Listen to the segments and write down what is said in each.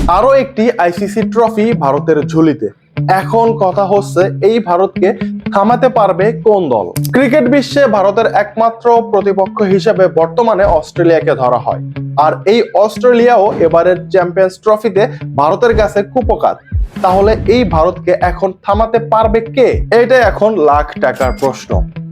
আরো একটি ICC trophy ভারতের ঝুলিতে। এখন কথা হচ্ছে এই ভারতকে থামাতে পারবে কোন দল? ক্রিকেট বিশ্বে ভারতের একমাত্র প্রতিপক্ষ হিসেবে বর্তমানে অস্ট্রেলিয়াকে ধরা হয়, আর এই অস্ট্রেলিয়াও এবারের চ্যাম্পিয়ন্স ট্রফিতে ভারতের কাছে কুপোকাত। তাহলে এই ভারতকে এখন থামাতে পারবে কে? এটাই এখন লাখ টাকার প্রশ্ন।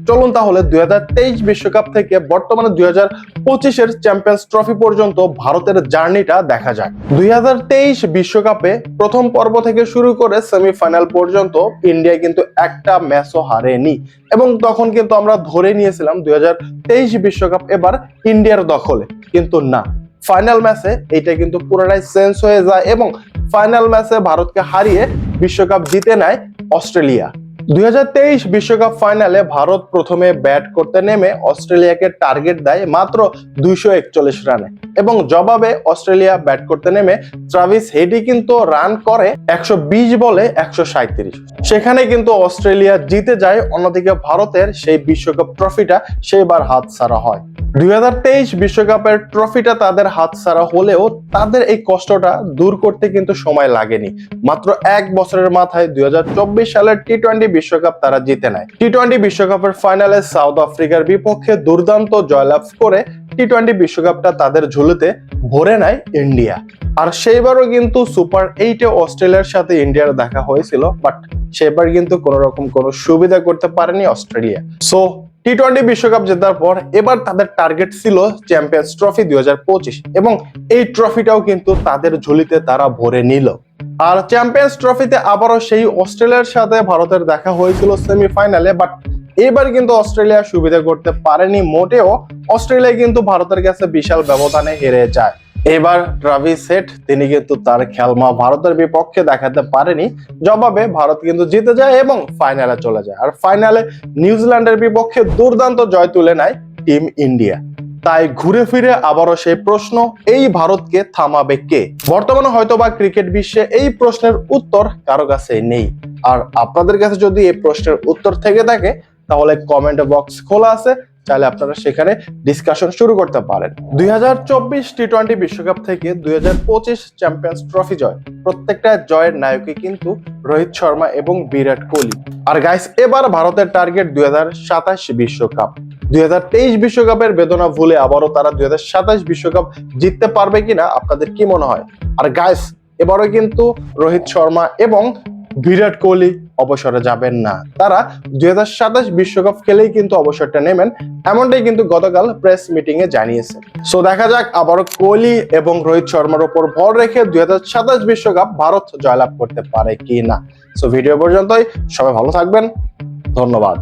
চলুন তাহলে 2023 বিশ্বকাপ থেকে বর্তমানে 2025-এর চ্যাম্পিয়ন্স ট্রফি পর্যন্ত ভারতের জার্নিটা দেখা যাক। 2023 বিশ্বকাপে প্রথম পর্ব থেকে শুরু করে সেমিফাইনাল পর্যন্ত ইন্ডিয়া কিন্তু একটা ম্যাচও হারেনি, এবং তখন কিন্তু আমরা ধরে নিয়েছিলাম 2023 বিশ্বকাপ এবার ইন্ডিয়ার দখলে। কিন্তু না, ফাইনাল ম্যাচে এটা কিন্তু পুরোটাই চেঞ্জ হয়ে যায় এবং ফাইনাল ম্যাচে ভারতকে হারিয়ে বিশ্বকাপ জিতে নেয় অস্ট্রেলিয়া। 2023 বিশ্বকাপ ফাইনালে ভারত প্রথমে ব্যাট করতে নেমে অস্ট্রেলিয়াকে টার্গেট দেয় মাত্র 241 রানে, এবং জবাবে অস্ট্রেলিয়া ব্যাট করতে নেমে ট্রাভিস হেডি কিন্তু রান করে 120 বলে 137। সেখানে কিন্তু অস্ট্রেলিয়া জিতে যায়, অন্যদিকে ভারতের সেই বিশ্বকাপ ট্রফিটা সেইবার হাতছাড়া হয়। 2023 বিশ্বকাপের ট্রফিটা তাদের হাতছাড়া হলেও তাদের এই কষ্টটা দূর করতে কিন্তু সময় লাগেনি। মাত্র এক বছরের মাথায় 2024 সালের টি-20 বিশ্বকাপ তারা জিতে নেয়। টি-20 বিশ্বকাপের ফাইনালে সাউথ আফ্রিকার বিপক্ষে দুর্দান্ত জয়লাভ করে টি-20 বিশ্বকাপটা তাদের ঝুলিতে ভরে নেয় ইন্ডিয়া। আর সেইবারও কিন্তু সুপার 8-এ অস্ট্রেলিয়ার সাথে ইন্ডিয়ার দেখা হয়েছিল, বাট সেবার কিন্তু কোন রকম কোনো সুবিধা করতে পারেনি অস্ট্রেলিয়া। সো টি-20 বিশ্বকাপ জেতার পর এবার তাদের টার্গেট ছিল চ্যাম্পিয়ন্স ট্রফি 2025, এবং এই ট্রফিটাও কিন্তু তাদের ঝুলিতে তারা ভরে নিল। আর চ্যাম্পিয়ন্স ট্রফিতে আবারও সেই অস্ট্রেলিয়ার সাথে ভারতের দেখা হয়েছিল সেমিফাইনালে, বাট এবার কিন্তু অস্ট্রেলিয়া সুবিধা করতে পারেনি মোটেও। অস্ট্রেলিয়া কিন্তু ভারতের কাছে বিশাল ব্যবধানে হেরে যায়। এবার ট্রাভিস হেড তিনি কিন্তু তার খেলমা ভারতের বিপক্ষে দেখাতে পারেনি, জবাবে ভারত কিন্তু জিতে যায় এবং ফাইনালে চলে যায়। আর ফাইনালে নিউজিল্যান্ডের বিপক্ষে দুর্দান্ত জয় তুলে নেয় টিম ইন্ডিয়া। তাই ঘুরে ফিরে আবারও সেই প্রশ্ন, এই ভারতকে থামাবে কে? বর্তমানে হয়তোবা ক্রিকেট বিশ্বে এই প্রশ্নের উত্তর কারো কাছে নেই। আর আপনাদের কাছে যদি এই প্রশ্নের উত্তর থেকে থাকে তাহলে কমেন্ট বক্স খোলা আছে, চাইলে আপনারা সেখানে ডিসকাশন শুরু করতে পারেন। 2024 টি-20 বিশ্বকাপ থেকে 2025 চ্যাম্পিয়ন্স ট্রফি জয়, প্রত্যেকটা জয়ের নায়কই কিন্তু রোহিত শর্মা এবং বিরাট কোহলি। আর গাইস, এবার ভারতের টার্গেট 2027 বিশ্বকাপ। 2023 বিশ্বকাপের বেদনা ভুলে আবারও তারা 2027 বিশ্বকাপ জিততে পারবে কিনা আপনাদের কি মনে হয়? আর গাইস, এবারও কিন্তু রোহিত শর্মা এবং বিরাট কোহলি অবসরে যাবেন না, তারা 2027 বিশ্বকাপ খেলেই কিন্তু অবসরটা নেবেন, এমনটাই কিন্তু গতকাল প্রেস মিটিং এ জানিয়েছে। সো দেখা যাক আবারও কোহলি এবং রোহিত শর্মার উপর ভর রেখে 2027 বিশ্বকাপ ভারত জয়লাভ করতে পারে কি না। সো ভিডিও পর্যন্তই, সবাই ভালো থাকবেন, ধন্যবাদ।